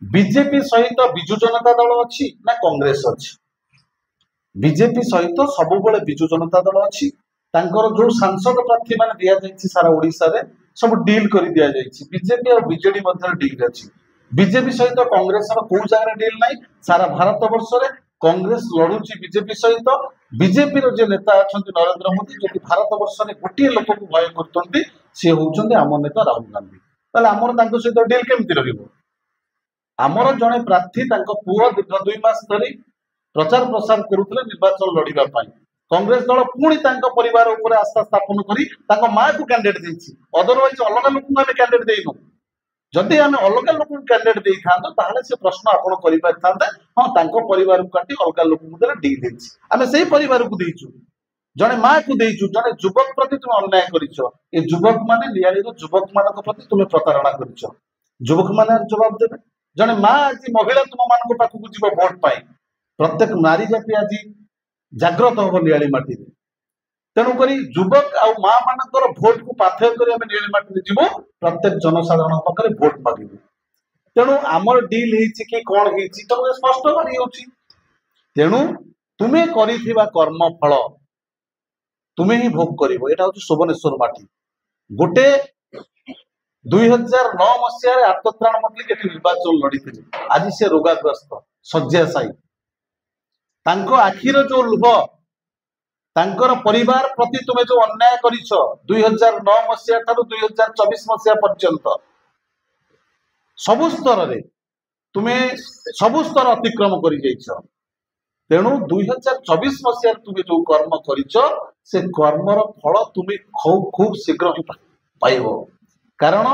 BJP सहित विजु जनता दल अच्छी ना कांग्रेस अच्छी? बीजेपी सहित सबुबले विजु जनता दल अच्छी। तांकर जो सांसद प्रार्थी मान दिया जायछि सारा ओडिसा रे सब डील कर दिया जायछि। बीजेपी और बीजेडी मध्य डील अछि। बीजेपी सहित कांग्रेस को जगह डील नहीं। सारा भारत वर्ष रे कांग्रेस लड़ुची बीजेपी सहित। बीजेपी रो जे नेता अछंती नरेंद्र मोदी जो भारत वर्ष रे गोटे लोक को भय करतंती से होउछंती आम नेता राहुल गांधी। ताले हमर तांको सहित डील केमति रहिबो? आमर जड़े प्रार्थी पुओ दीर्घ 2 मास धरी प्रचार प्रसार करुले निर्वाचन लड़ाई। कांग्रेस दल पुणी परिवार उपर आस्था स्थापन कर माँ को कैंडिडेट देछि। अदरवाइज अलग लोक आम कैंडिडेट देनु। जदि आम अलग लोक कैंडिडेट दे था से प्रश्न आपड़ कर हाँ परिवार को काटी अलग लोक डी देछि। आम से परिवार को देचु जड़े माँ को देचु जड़े युवक प्रति तुम अन्याय करिछ। ए युवक माने नियाली युवक मान प्रति तुम प्रतारणा करिछ। युवक माने जवाब देवे। जड़े माँ आज महिला तुम मान पाखक जीव भोट पाई प्रत्येक नारी जाति आज जाग्रत हम नियाली माटी। तेणुक युवक आ माँ मान भोट को पाथय कर नियाली माटी जीव प्रत्येक जनसाधारण पाखे भोट मागे। तेणु आमर डील कि कौन हो स्पष्ट बारी। तेणु तुम्हें कर्म फल तुम्हें ही भोग कर। यहाँ हूँ सुवनेश्वर माटी गोटे 2009 मसीह आत्मत्राण मंत्री के निर्वाचन लड़ी आज से रोगाग्रस्त शଯ୍याशायी। आखिर जो लुह तांकर परिवार प्रति तुम्हें जो अन्याय करिछ 2009 मसीहा ठारू 2024 मसीहा पर्यंत सबु स्तर रे तुम्हें सबु स्तर अतिक्रम करि जाइछ। तेणु 2024 मसीहा तुम्हें जो कर्म करिछ से कर्मर फल तुम्हें खूब शीघ्र ही पाइबो। कारण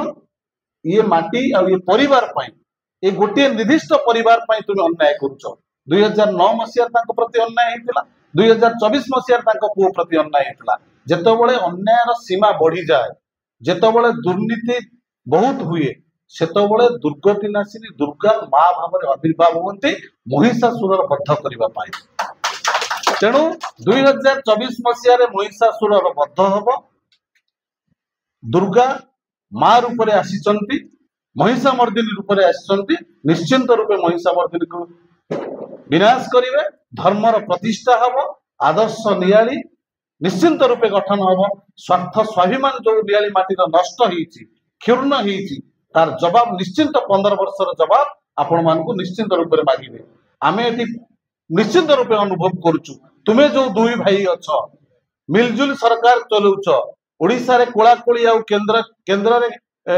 ये माटी आ ये परिवार पाई ये गोटे निर्दिष्ट परिवार पाई तुम्हें अन्याय करुछ। 2009 मसीहा प्रति अन्याय होता 2024 मसीहा पुओ प्रति अन्याय होता। जेतबळे अन्यायर सीमा बढ़ी जाए जेतबळे दुर्नीति बहुत हुए सेतबळे दुर्गति नाशिनी दुर्गा माँ भाव आविर्भाव होती महिषासुर बद्ध करने। तेणु 2024 मसीह महिषासुर बद्ध हम दुर्गा माँ रूप में आसी महिषामर्दिनी रूप में आसी निश्चिंत रूपे महिषामर्दिनी को विनाश करेंगे। धर्मर प्रतिष्ठा हम आदर्श नियाली निश्चिंत रूपे गठन हम। स्वार्थ स्वाभिमान जो नियाली माटीर नष्ट क्षुर्ण तार जवाब निश्चिंत 15 वर्षर जवाब आपण मानकु निश्चिंत रूप में मागिबे। आमे एटी निश्चिंत रूपे अनुभव करूछु। तुमे जो दुई भाई अछ मिलजुल सरकार चलौछ ओडिसा रे कोलाकोली आ केंद्र केंद्र रे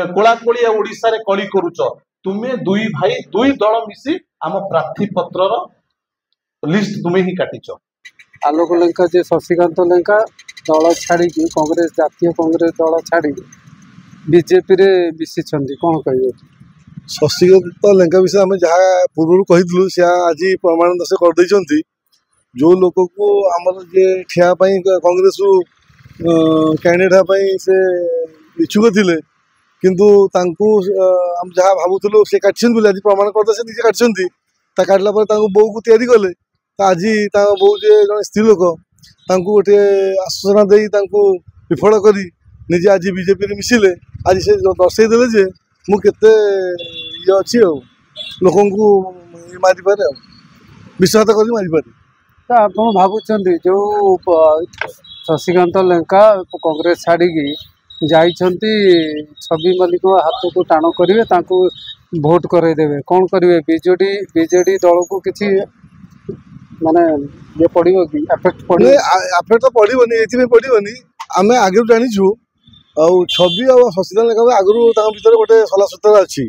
कोलाकोली आ ओडिसा रे कली करूछ। तुमे दुई भाई दुई दल मिसी आम प्रार्थी पत्रर लिस्ट तुम्हें ही काटिच। आलोक लेंका जे शशिकांत लेंका दल छाड़ी कांग्रेस जातीय कांग्रेस दल छाड़ी बीजेपी रे मिशिछंदी कौन कहियो? शशिकांत लेंका विषय आम जहाँ पूर्व कही से आज प्रमाण दर्शक कर देइछंती। जो लोक को आमर जे ठिया कांग्रेस कैंडिडेट से इच्छुक थिले किंतु तांकु हम जहाँ भावुलु से काटछन बोली आज प्रमाण करते से निजे काटछंती। ता काटला पर बो को तैयारी कले आज बो जे जन स्त्री लोक गोटे आश्वासना दे विफल करी निजे आज बीजेपी रे मिसिले। आज से दर्शे देले जे मु केते ये अछि लोक को मारि पारे विश्वास कर मारि पारे। आप भावुं जो शशिकांत लेंका कांग्रेस छाड़ी जाइछंती छवि मल्लिक हाथ को टाण करेंगे भोट करदेवे कौन करेंगे? बीजेडी दल को किसी माने ये पड़ो कि अफेक्ट पड़े? अफेक्ट तो पड़ोनी ये पड़ोनी आम आगे जाचु छवि और शशिकांत लेखा आगुरी भर गोटे सला सूत्र अच्छी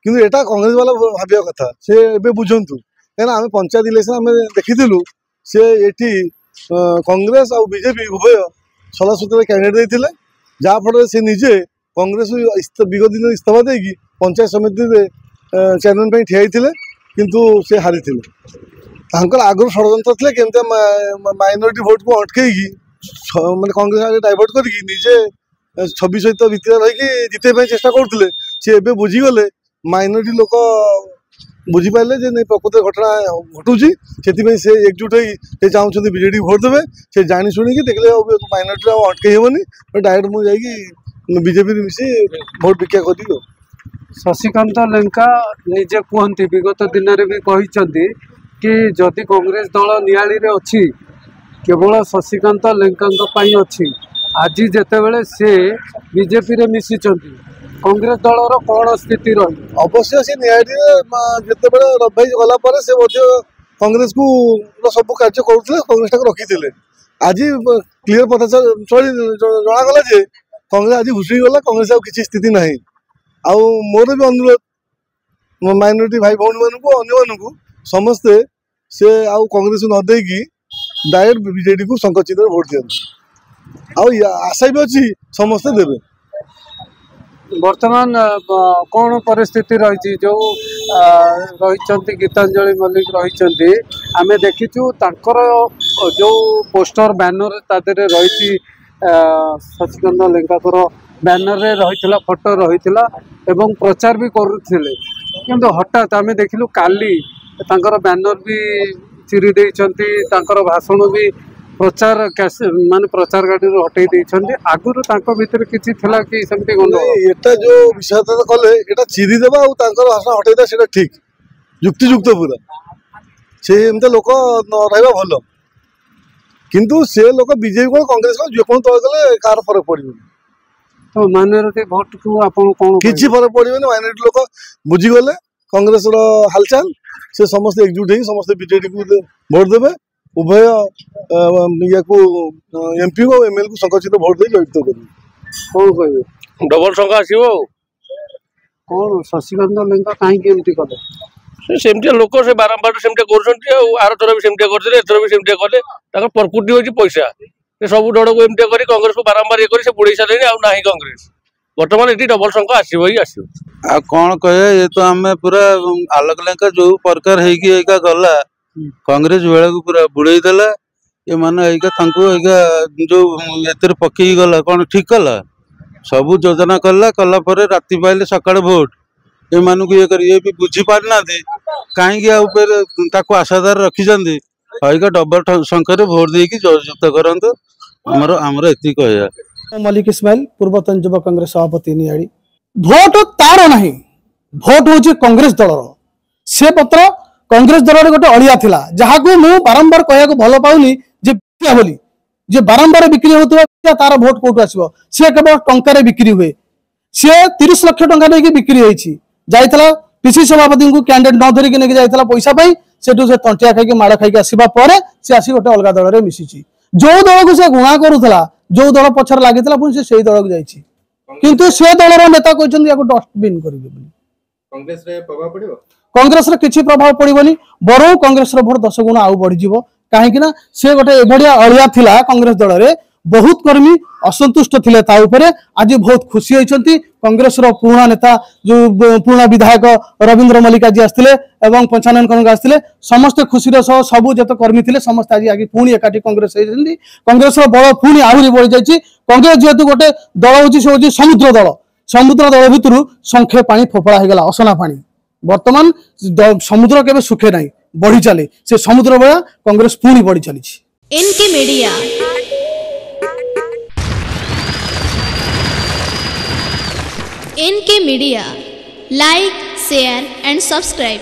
कि यहाँ कांग्रेस वाला भाविया कथा से बुझंतु कहीं आम पंचायत इलेक्शन आम देखीलु से ये कांग्रेस और बीजेपी उभय सला सूत्र कैंडिडेट देते जहाँफल से निजे कांग्रेस विगत दिन इस्तीफा देकी पंचायत समिति चेयरमैन ठिया किंतु से हारी आगुरी षड्यंत्र थे केमती माइनोरिटी भोट को अटकई मैंने कांग्रेस आगे डाइवर्ट करके निजे छवि सहित भितर रही जिते चेष्टा करते सी ए बुझीगले माइनोरिटी लोक बुझीपारे नहीं प्रकृत घटना घटू से एकजुट हो चाहते बीजेडी भोट देवे से जानी शुणी देखले माइनोरिटी अटकई हेनी डायरेक्ट मुझे बीजेपी मिसी भोट भिक्षा कर। शशिकांत लेंका निजे कहते विगत दिन में भी कहते कि जदि कांग्रेस दल नियाली रे अच्छी केवल शशिकांत लेंका अच्छी आज जितेबले से बीजेपी रे मिसी कांग्रेस दलर कौन स्थिति रही अवश्य से नियाली जिते रवि गला से कांग्रेस को सब कार्य करुले कांग्रेस रखी आज क्लीयर पता जनागला जे कांग्रेस आज घुषी गला कांग्रेस किसी स्थिति ना आउ मोर भी अनुरोध माइनोरिटी भाई भौणी मानू अन्य समस्ते से आउ कांग्रेस न देकी डायरेक्ट बीजेडी को संकचित भोट दिखाँ आशा भी अच्छी समस्ते देवे वर्तमान कौन परिस्थिति रही जो रही गीतांजलि मल्लिक रही आम देखीचु जो पोस्टर बैनर तादे रही शशिकांत लेंका बैनर रे रही फोटो रही एवं प्रचार भी करुले किंतु हठात आम देखिलु काली बैनर भी चिरी देइछंती भाषण भी प्रचार मान प्रचार गाड़ी हटई देइछंती आगुरु भितर किछि थिला कि सेमती गंडगोल एटा जो विषय कले एटा चिरी देबा आ भाषण हटई दे सेटा ठीक युक्तियुक्त पूरा से एमते लोक रहबा भलो किंतु से लोक बीजेपी को कांग्रेस को जे कोन तळ गले कार फरक पड़िबो तो माइनॉरिटी भोट को आपन कोन किछि फरक पड़िबो माइनॉरिटी लोक बुझी गले कांग्रेस रो हालचाल से समस्त एकजुट होई समस्त बीजेडी को वोट देबे उभय या को एमपी को एमएल को संकचित भोट दे जयित करेंगे कौन कहे डबल संख्या आसो कौन शशिकांत लेंका कहीं एमती कले सेमती लोक से बारंबार सेमती कर थर भी सेमती करते एथर भी सेमती कले प्रकृति हूँ पैसा सब दल को एमती कर कांग्रेस को बारंबार ये बुड़े सारे ना कांग्रेस बर्तमान ये डबल संख्या आसो ही आसो आ कौन कहे ये तो आम पूरा आलोक लेंका जो प्रकार है गला कांग्रेस बेला को पूरा बुड़े देला ये माने जो एतर पकई गला कौन ठीक कला सबू योजना कला पर राति पाइले सकाळ भोट ये मानू ये कर ये भी बुझी पार ना दे कहीं आशादार रखी डबल संख्या भोट देकी जययुक्त करंतु हमर एति कहया मलिक इस्माइल पूर्वतन युवा कांग्रेस सभापति नियाड़ी भोट तार नहीं भोट हूँ कांग्रेस दलर से पत्र कांग्रेस दल गोटे अड़िया थिला जहाँ को मु बारंबार कहया भल पाऊनी बोली जे बारंबार बिक्री होता तार भोट कौट आसो सी केवल टंकार बिक्री हुए सी 30 लाख टंका नहीं बिक्री होती जाइला पीसी सभापति को कैंडिडेट न धरिकी नहीं जाइला पैसा पाई सेठू से तंटिया खाई माड़ खाई आसवा पर सी आसी गोटे अलग दल में मिसी जो दल को से गुणा करूला जो दल पछर लगी पुणी से दल को जाइए किंतु से दलर नेता कहते डस्टबिन करेंगे कांग्रेस किसी प्रभाव पड़ोनी बरं कांग्रेस भोट 10 गुण आउ बढ़ी कहीं से गोटे एभलिया अड़िया थिला कांग्रेस दल में बहुत कर्मी असंतुष्ट थिले ता उपरे आज बहुत खुशी होती कांग्रेस पुराना नेता जो पुराना विधायक रविंद्र मल्लिक आज आसते एवं पंचानन कनक आसते समस्ते खुशी सबू जत कर्मी थे समस्त आज आगे पुणी एकाठी कांग्रेस कांग्रेस बल पुणी आहरी बढ़ी जाइए कांग्रेस जेहेतु गोटे दल हूँ समुद्र दल भितर संख्या पानी फोपड़ा होगा असना पानी वर्तमान समुद्र केबे सुखे नहीं बढ़ी चले से समुद्र बया कांग्रेस पुणी बढ़ी चली NK media like share and subscribe.